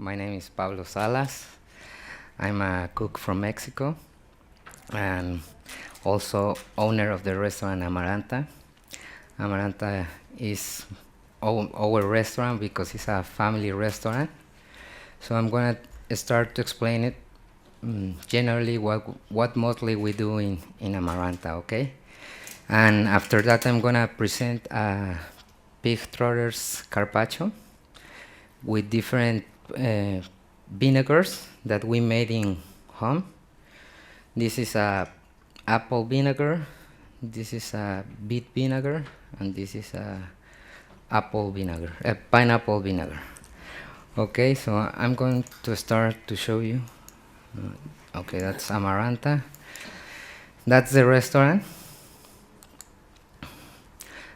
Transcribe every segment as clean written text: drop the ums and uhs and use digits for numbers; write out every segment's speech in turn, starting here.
My name is Pablo Salas. I'm a cook from Mexico and also owner of the restaurant Amaranta. Amaranta is our restaurant because it's a family restaurant. So I'm going to start to explain it generally what mostly we do in Amaranta, okay? And after that, I'm going to present a pig trotters carpaccio with different vinegars that we made in home. This is a apple vinegar, this is a beet vinegar, and this is a pineapple vinegar. Okay, so I'm going to start to show you. Okay, that's Amaranta. That's the restaurant.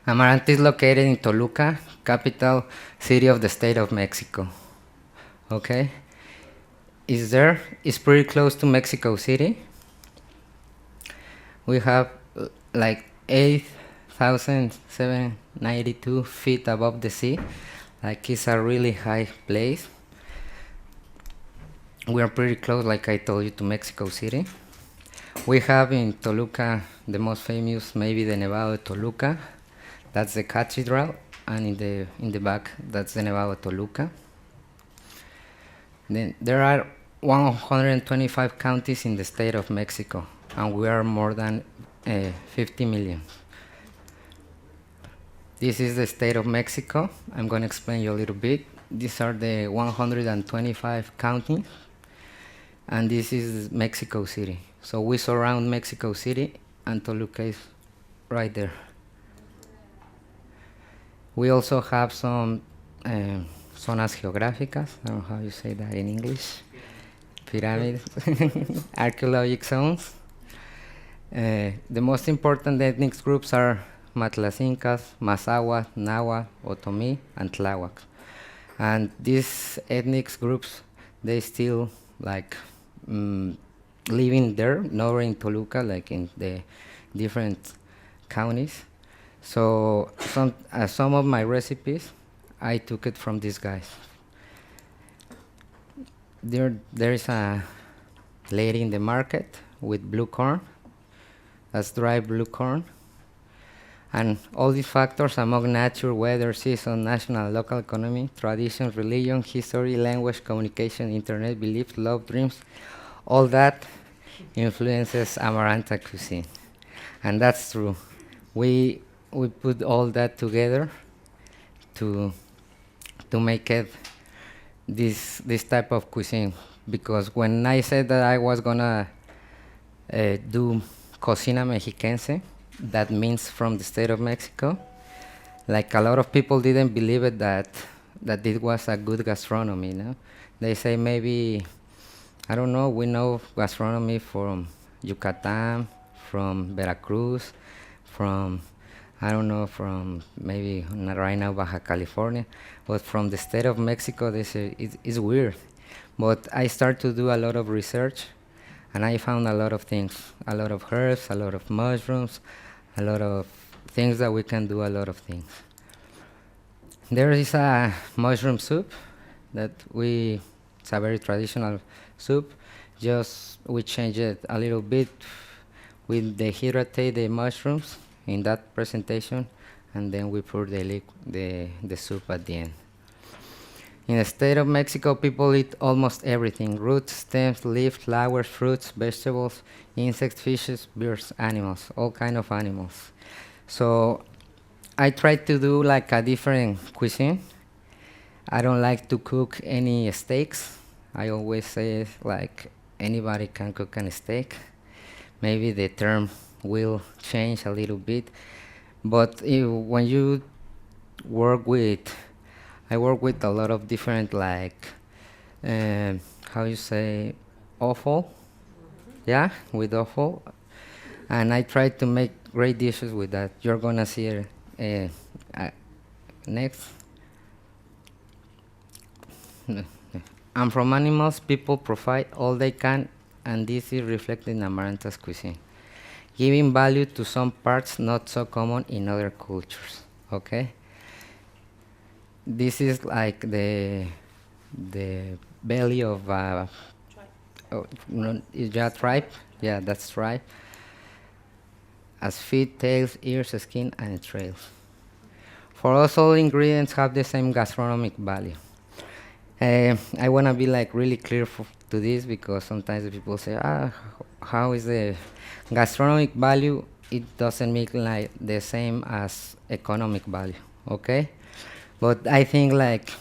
Amaranta is located in Toluca, capital city of the state of Mexico. Okay, it's pretty close to Mexico City. We have like 8,792 feet above the sea. Like, it's a really high place. We are pretty close, like I told you, to Mexico City. We have in Toluca the most famous, maybe the Nevado de Toluca. That's the cathedral, and in the back, that's the Nevado de Toluca. Then there are 125 counties in the state of Mexico, and we are more than 50 million. This is the state of Mexico. I'm going to explain you a little bit. These are the 125 counties, and this is Mexico City. So we surround Mexico City, and Toluca is right there. We also have some zonas geográficas. I don't know how you say that in English. Pyramids. Archaeologic zones. The most important ethnic groups are Matlacincas, Mazahua, Nahua, Otomí, and Tláhuac. And these ethnic groups, they still like living there, nowhere in Toluca, like in the different counties. So some of my recipes, I took it from these guys. There is a lady in the market with blue corn. That's dry blue corn. And all these factors among nature, weather, season, national, local economy, tradition, religion, history, language, communication, internet, beliefs, love, dreams, all that influences Amaranta cuisine. And that's true. We put all that together to make it this type of cuisine. Because when I said that I was gonna do cocina mexiquense, that means from the state of Mexico, like a lot of people didn't believe it that it was a good gastronomy, you know? They say maybe, I don't know, we know gastronomy from Yucatan, from Veracruz, from, I don't know, from maybe right now Baja California, but from the state of Mexico, they say it's weird. But I started to do a lot of research, and I found a lot of things, a lot of herbs, a lot of mushrooms, a lot of things that we can do a lot of things. There is a mushroom soup that it's a very traditional soup. Just we change it a little bit with dehydrate the mushrooms in that presentation, and then we pour the soup at the end. In the state of Mexico, people eat almost everything: roots, stems, leaves, flowers, fruits, vegetables, insects, fishes, birds, animals, all kind of animals. So I try to do like a different cuisine. I don't like to cook any steaks. I always say like anybody can cook a steak. Maybe the term will change a little bit, but when you work with, I work with a lot of different, like, how you say, offal? Yeah, with offal. And I try to make great dishes with that. You're gonna see it next. And from animals, people provide all they can, and this is reflected in Amaranta's cuisine, giving value to some parts not so common in other cultures. Okay? This is like the the belly of oh, no, is that tripe? Yeah, that's tripe. As feet, tails, ears, skin, and entrails. For us, all ingredients have the same gastronomic value. I want to be like really clear to this because sometimes the people say, how is the gastronomic value? It doesn't make like the same as economic value, okay? But I think like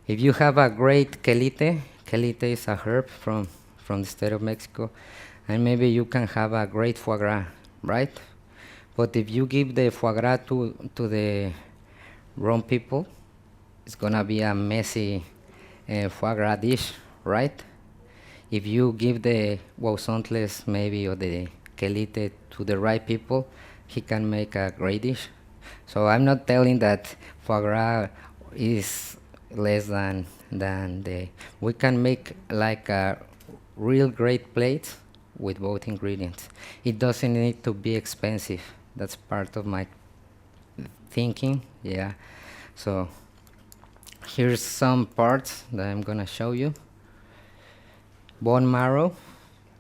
if you have a great quelite, quelite is a herb from the state of Mexico, and maybe you can have a great foie gras, right? But if you give the foie gras to the wrong people, it's gonna be a messy foie gras dish, right? If you give the guauzontles maybe or the quelite to the right people, he can make a great dish. So I'm not telling that foie gras is less than the. We can make like a real great plate with both ingredients. It doesn't need to be expensive. That's part of my thinking. Yeah. So here's some parts that I'm gonna show you. Bone marrow.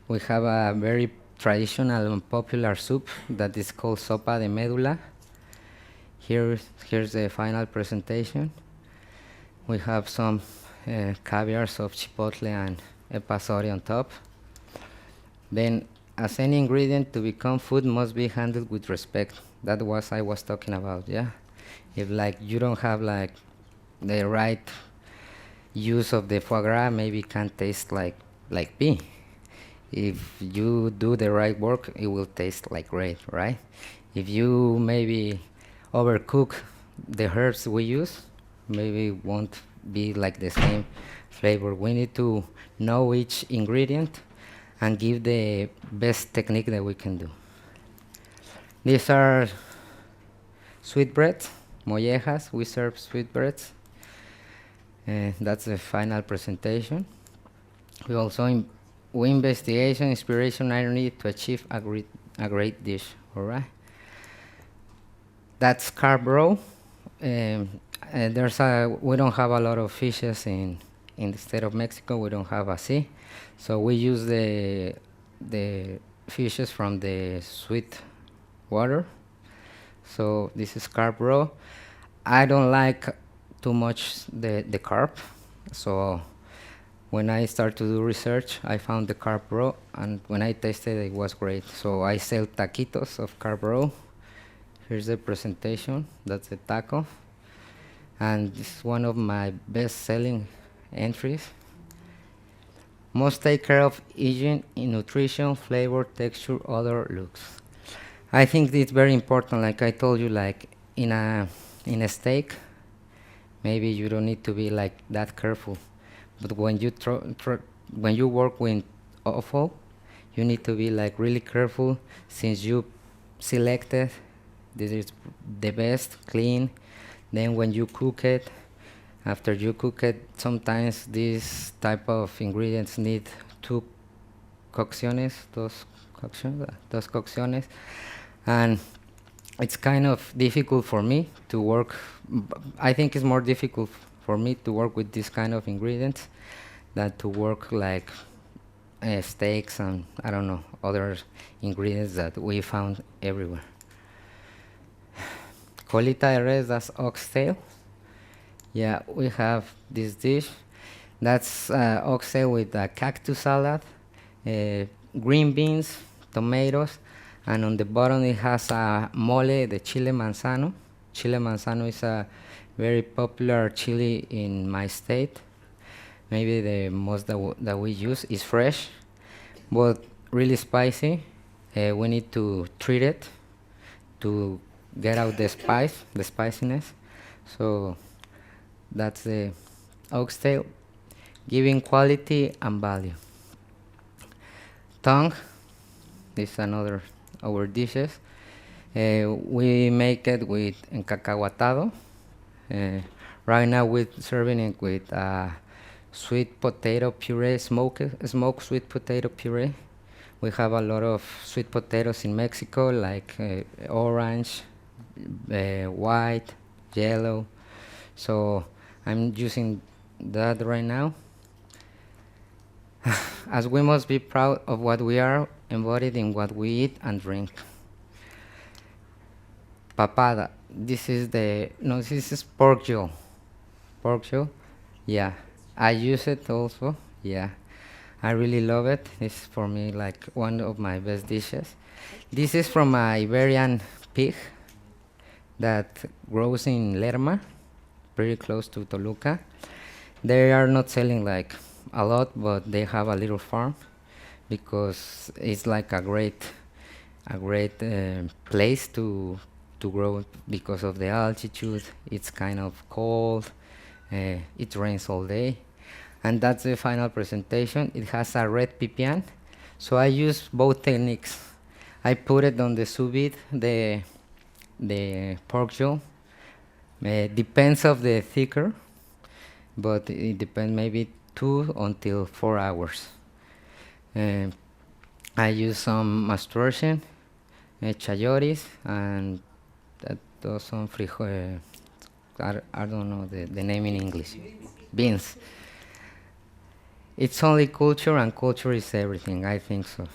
We have a very traditional and popular soup that is called sopa de médula. Here's the final presentation. We have some caviars of chipotle and epasori on top. Then, as any ingredient to become food must be handled with respect. That was I was talking about, yeah? If like you don't have like the right use of the foie gras, maybe it can taste like pea. If you do the right work, it will taste like great, right? If you maybe overcook the herbs we use, maybe it won't be like the same flavor. We need to know each ingredient and give the best technique that we can do. These are sweetbreads, mollejas. We serve sweetbreads. That's the final presentation. We also we investigation, inspiration, irony to achieve a great dish. All right. That's carb roe. We don't have a lot of fishes in the state of Mexico. We don't have a sea, so we use the fishes from the sweet water. So this is carb roe. I don't like too much the carb, so when I started to do research, I found the carb roe, and when I tasted it, it was great. So I sell taquitos of carb roe. Here's the presentation. That's the taco. And this is one of my best-selling entries. Must take care of hygiene in nutrition, flavor, texture, odor, looks. I think it's very important. Like I told you, like in a steak, maybe you don't need to be like that careful. But when you when you work with offal, you need to be like really careful since you selected this is the best, clean. Then when you cook it, after you cook it, sometimes these type of ingredients need two cocciones, dos cocciones, and it's kind of difficult for me to work. I think it's more difficult for me to work with this kind of ingredients than to work like steaks and I don't know other ingredients that we found everywhere. Colita de res, that's oxtail. Yeah, we have this dish. That's oxtail with a cactus salad, green beans, tomatoes, and on the bottom it has a mole de chile manzano. Chile manzano is a very popular chili in my state. Maybe the most that we use is fresh, but really spicy. We need to treat it to get out the spiciness. So that's the oxtail, giving quality and value. Tongue, this is another our dishes. We make it with encacahuatado. Right now we're serving it with sweet potato puree, smoked sweet potato puree. We have a lot of sweet potatoes in Mexico, like orange, white, yellow. So I'm using that right now. As we must be proud of what we are, embodied in what we eat and drink. Papada. This is the no. This is pork jowl. Pork jowl. Yeah, I use it also. Yeah, I really love it. It's for me like one of my best dishes. This is from a Iberian pig that grows in Lerma, pretty close to Toluca. They are not selling like a lot, but they have a little farm because it's like a great place to grow because of the altitude. It's kind of cold. It rains all day, and that's the final presentation. It has a red pipián, so I use both techniques. I put it on the sous vide, the pork jowl. Depends of the thicker, but it depends maybe 2 until 4 hours. Uh, I use some nasturtium, chayotes, and some frijoles. I don't know the name in English. Beans. It's only culture, and culture is everything. I think so.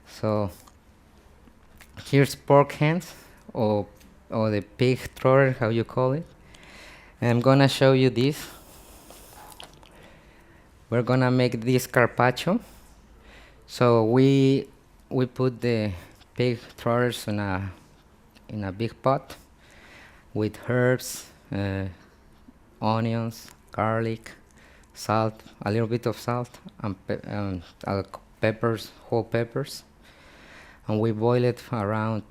So here's pork hands, or the pig trotter, how you call it. And I'm gonna show you this. We're gonna make this carpaccio. So we put the pig trotters in a big pot with herbs, onions, garlic, salt, a little bit of salt, and peppers, whole peppers, and we boil it for around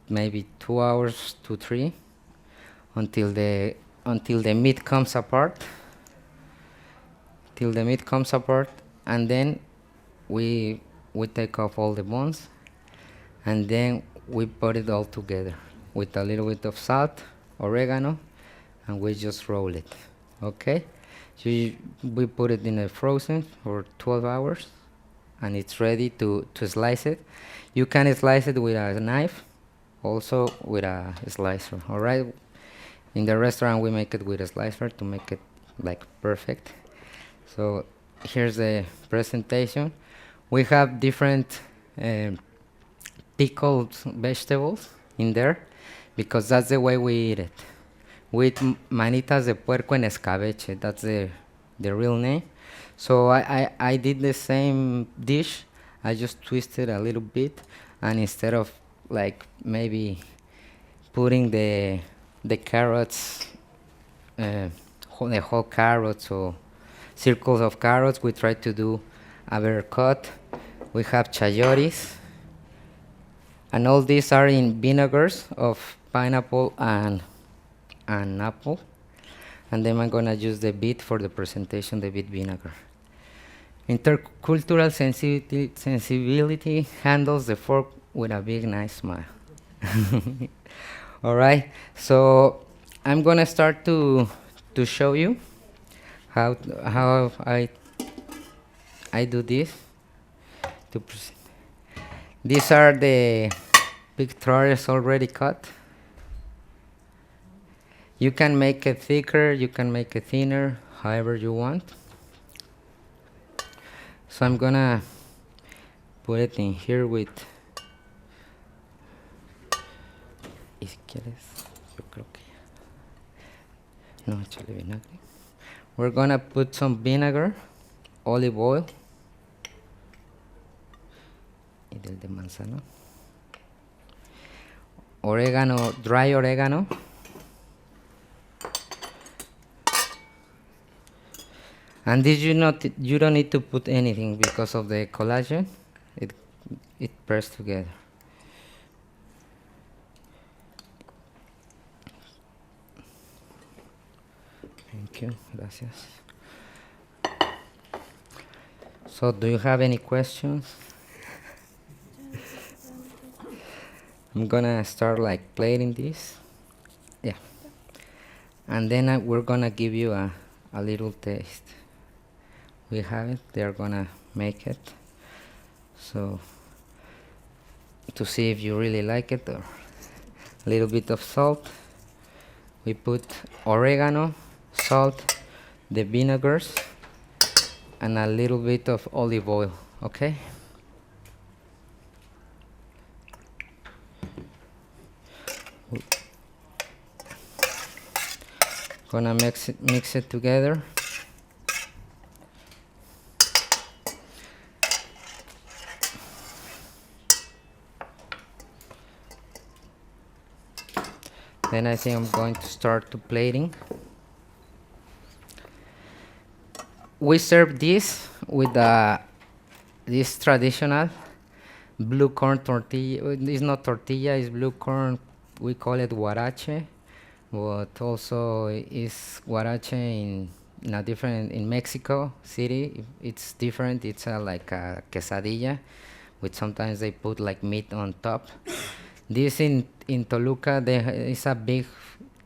maybe 2 hours to 3 until the meat comes apart. Till the meat comes apart, and then we take off all the bones, and then we put it all together with a little bit of salt, oregano, and we just roll it. Okay, so we put it in a frozen for 12 hours, and it's ready to slice it. You can slice it with a knife, also with a slicer. All right, in the restaurant we make it with a slicer to make it like perfect. So here's the presentation. We have different pickled vegetables in there because that's the way we eat it. With manitas de puerco en escabeche, that's the real name. So I did the same dish. I just twisted a little bit, and instead of like maybe putting the carrots, the whole carrots or circles of carrots, we try to do a better cut. We have chayotes, and all these are in vinegars of pineapple and apple. And then I'm gonna use the beet for the presentation, the beet vinegar. Intercultural sensibility handles the fork with a big nice smile. All right, so I'm gonna start to show you how I do this. These are the big trotters already cut. You can make it thicker, you can make it thinner, however you want. So I'm gonna put it in here with. Si quieres, yo creo que. No, échale vinagre. We're gonna put some vinegar, olive oil, y del de manzana, oregano, dry oregano, and this you don't need to put anything because of the collagen. It pairs together. Thank you, gracias. So, do you have any questions? I'm gonna start like plating this. Yeah. And then we're gonna give you a little taste. We have it, they're gonna make it. So, to see if you really like it, or a little bit of salt. We put oregano, salt, the vinegars, and a little bit of olive oil, okay? Gonna mix it together. Then I think I'm going to start to plating. We serve this with this traditional blue corn tortilla. It's not tortilla, it's blue corn. We call it huarache, but also is huarache in a different, in Mexico City. It's different. It's like a quesadilla, which sometimes they put like meat on top. This in Toluca, there is a big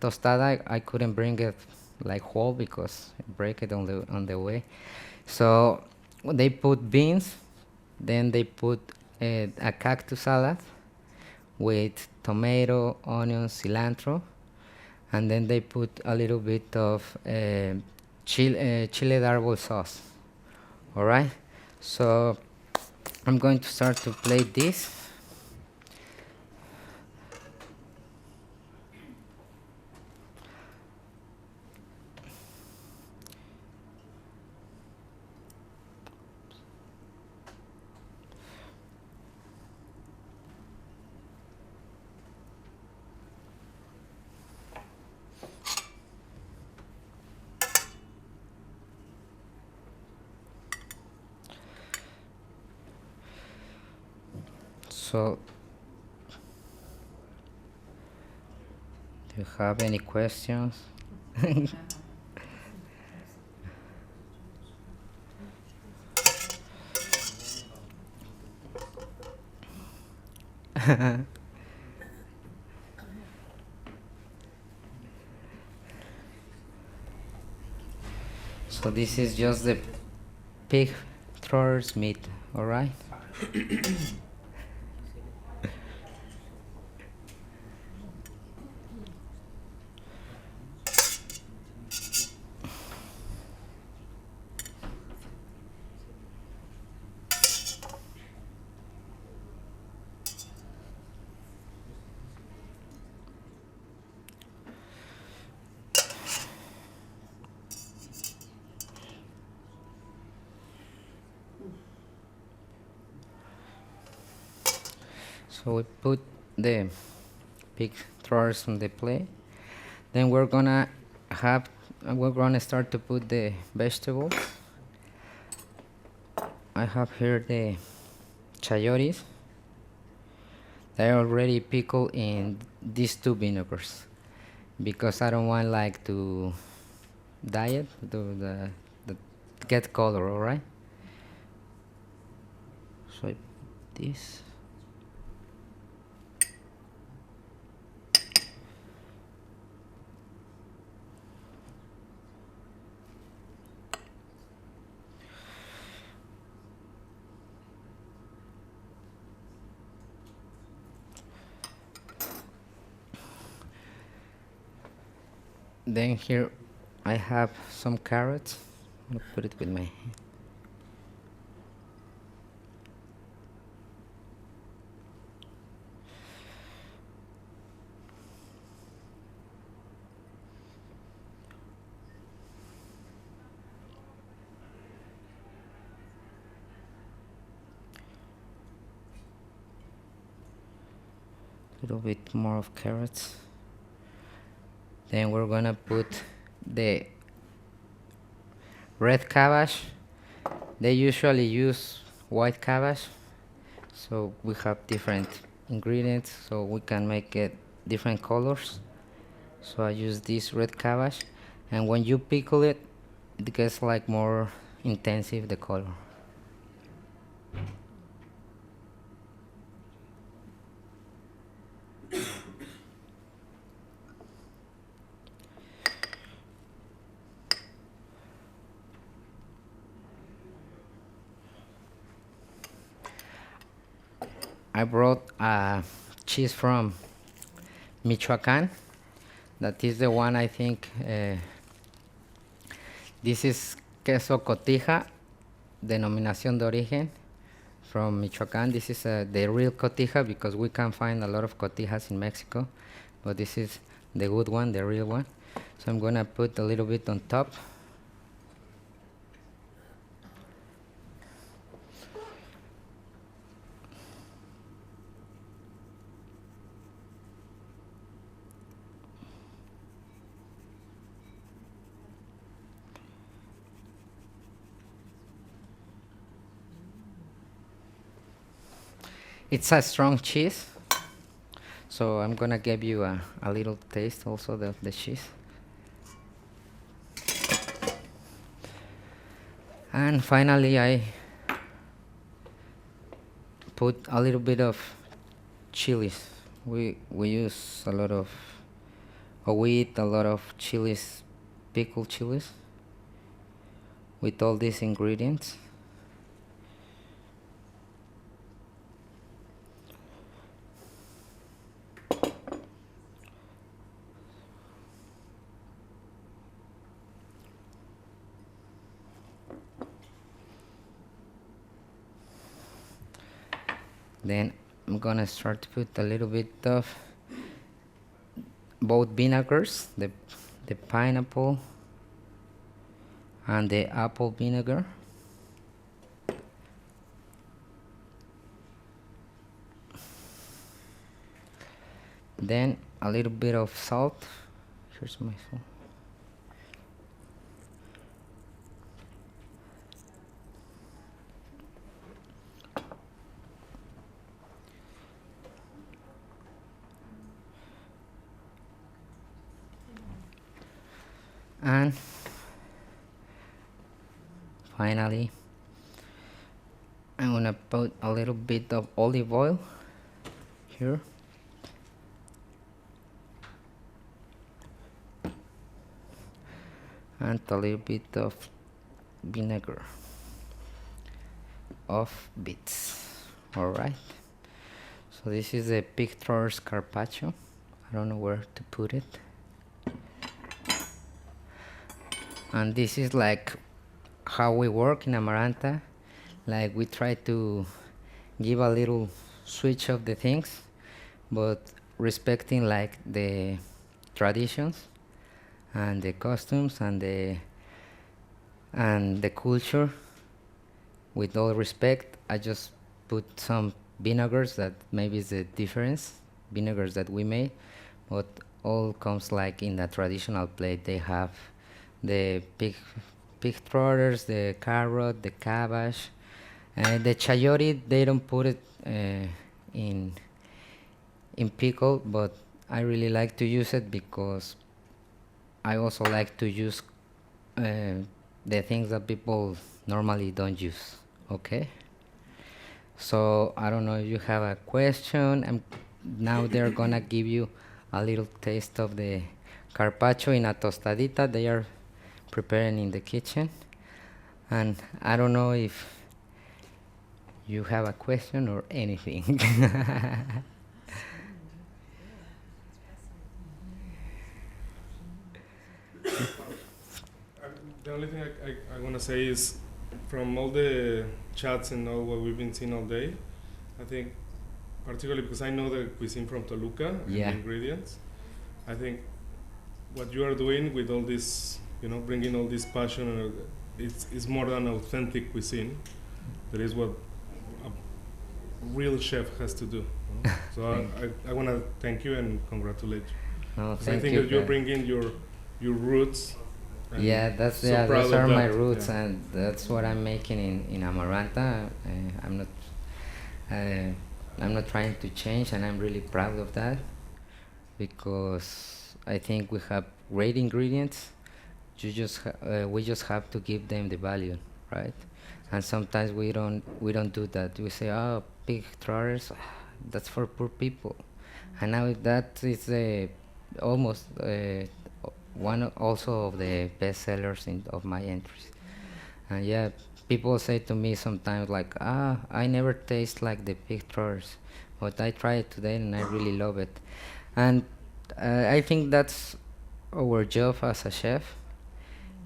tostada. I couldn't bring it like whole because I break it on the way. So they put beans, then they put a cactus salad with tomato, onion, cilantro, and then they put a little bit of chile d'arbol sauce. All right. So I'm going to start to plate this. So, do you have any questions? So this is just the pig trotters meat, all right? So we put the pig trotters on the plate. Then we're gonna start to put the vegetables. I have here the chayotes. They're already pickled in these two vinegars because I don't want like to dye it, the get color, all right? So I put this. Then here I have some carrots. I'm gonna put it with my hand. A little bit more of carrots. Then we're gonna put the red cabbage. They usually use white cabbage, so we have different ingredients, so we can make it different colors. So I use this red cabbage, and when you pickle it, it gets like more intensive, the color. I brought cheese from Michoacan. That is the one I think This is queso cotija, denominación de origen, from Michoacán. This is the real cotija, because we can find a lot of cotijas in Mexico, but this is the good one, the real one. So I'm gonna put a little bit on top. It's a strong cheese, so I'm gonna give you a little taste also of the cheese. And finally, I put a little bit of chilies. We use a lot of, or we eat a lot of chilies, pickled chilies, with all these ingredients. Then I'm gonna start to put a little bit of both vinegars, the pineapple and the apple vinegar. Then a little bit of salt. Here's my salt. And finally, I'm gonna put a little bit of olive oil here. And a little bit of vinegar of beets. All right. So this is a pig trotters carpaccio. I don't know where to put it. And this is like how we work in Amaranta. Like we try to give a little switch of the things, but respecting like the traditions and the costumes and the culture. With all respect, I just put some vinegars that maybe is the difference, vinegars that we made, but all comes like in the traditional plate. They have the pig trotters, the carrot, the cabbage, the chayote. They don't put it in pickle, but I really like to use it because I also like to use the things that people normally don't use. Okay, so I don't know if you have a question. Now they're gonna give you a little taste of the carpaccio in a tostadita they are preparing in the kitchen, and I don't know if you have a question or anything. The only thing I want to say is, from all the chats and all what we've been seeing all day, I think, particularly because I know the cuisine from Toluca and the ingredients, I think what you are doing with all this, bringing all this passion, it's more than authentic cuisine. That is what a real chef has to do. So I want to thank you and congratulate you. No, I think that you're bringing your roots. Yeah, those are my roots, and that's what I'm making in Amaranta. I'm not trying to change, and I'm really proud of that, because I think we have great ingredients. We just have to give them the value, right? And sometimes we don't do that. We say, oh, pig trotters, that's for poor people, and now that is almost one also of the best sellers of my entries. And yeah, people say to me sometimes like, I never taste like the pig trotters, but I tried it today and I really love it. And I think that's our job as a chef,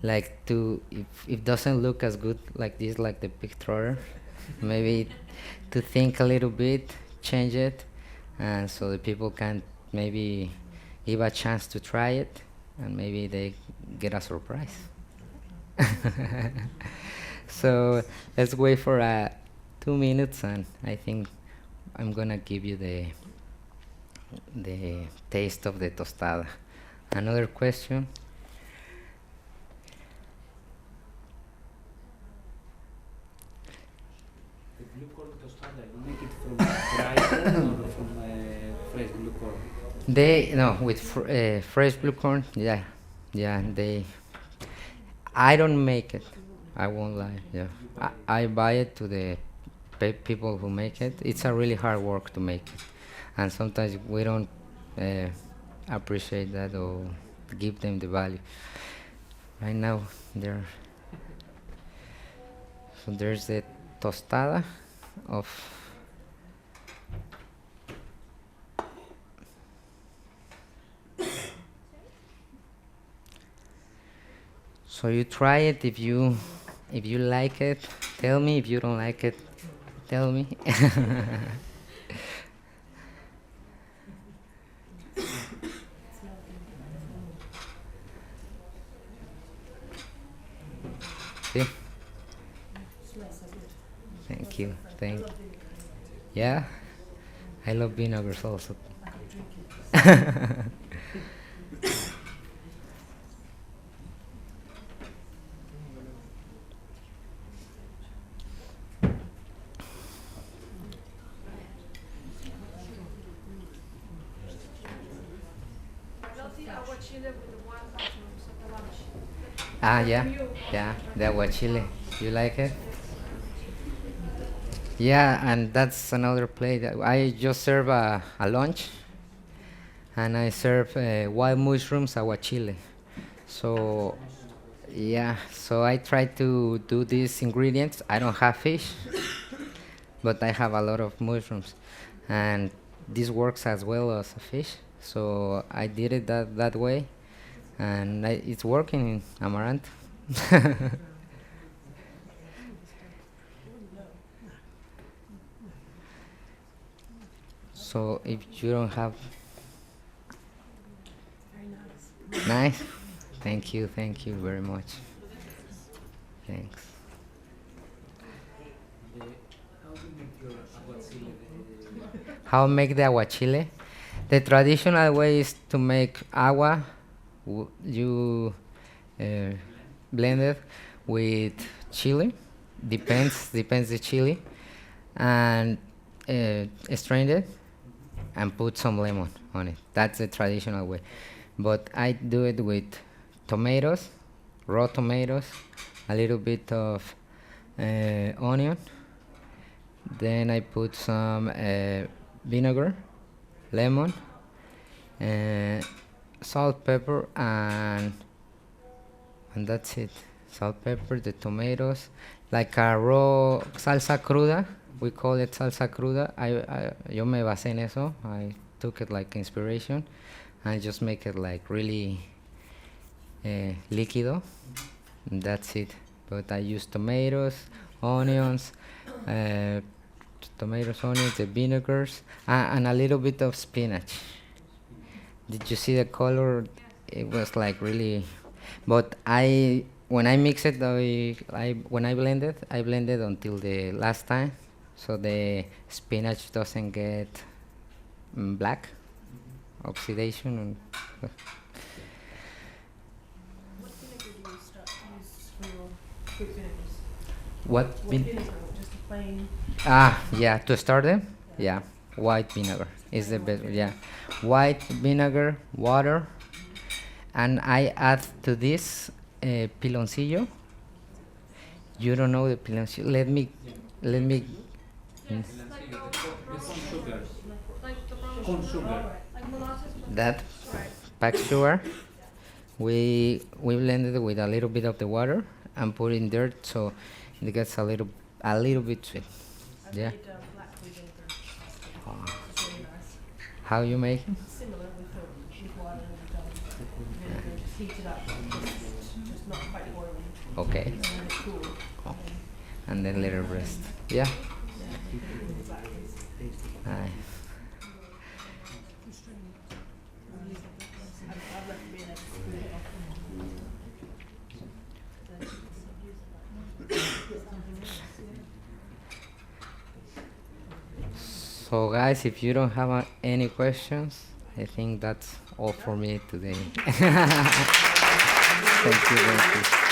like to if it doesn't look as good like this, like the big trotter, maybe to think a little bit, change it, and so the people can maybe give a chance to try it, and maybe they get a surprise. So let's wait for 2 minutes, and I think I'm gonna give you the taste of the tostada. Another question? The blue corn tostada, you make it from dry corn or from fresh blue corn? They no with fresh blue corn. Yeah, yeah. I don't make it. I won't lie. Yeah, I buy it to the people who make it. It's a really hard work to make it, and sometimes we don't uh, appreciate that or give them the value. Right now, there's the tostada of. So you try it. If you like it, tell me. If you don't like it, tell me. See? Thank you. Yeah, I love vinegars also. Yeah, yeah, the aguachile. You like it? Yeah, and that's another plate. I just serve a lunch, and I serve wild mushrooms aguachile. So, yeah, so I try to do these ingredients. I don't have fish, but I have a lot of mushrooms, and this works as well as a fish. So I did it that way, and it's working in Amaranta. So if you don't have, nice, thank you very much. Thanks. How do you make your aguachile? How make the aguachile? The traditional way is to make agua. You uh, blend it with chili. Depends the chili, and strain it and put some lemon on it. That's the traditional way. But I do it with tomatoes, raw tomatoes, a little bit of onion. Then I put some vinegar, lemon, uh, salt, pepper, and that's it. Salt, pepper, the tomatoes, like a raw salsa cruda. We call it salsa cruda. Yo me basé en eso. I took it like inspiration, and just make it like really líquido. And that's it. But I use tomatoes, onions, uh, onions, the vinegars, and a little bit of spinach. Did you see the color? It was like really, but when I mix it, when I blend it until the last time, so the spinach doesn't get black, oxidation. And what vinegar do you use for your fruit vinegars? what? Vinegar? Just a plain. Yeah, to start them, yeah, white vinegar is the best. Yeah, white vinegar, water, and I add to this piloncillo. You don't know the piloncillo? Let me. Yes, like the brown Corn sugar. like molasses. That Right. pack sugar. We blend it with a little bit of the water and put in dirt, so it gets a little bit sweet. I've Yeah. made black vinegar. It's really nice. How you make it? Similar with water and vinegar. Just heat it up. Just not quite boiling. Okay. And then it cool. Oh. And then let it rest. Yeah. Exactly. Aye. I've left being able to cool it off. So guys, if you don't have any questions, I think that's all for me today. Thank you.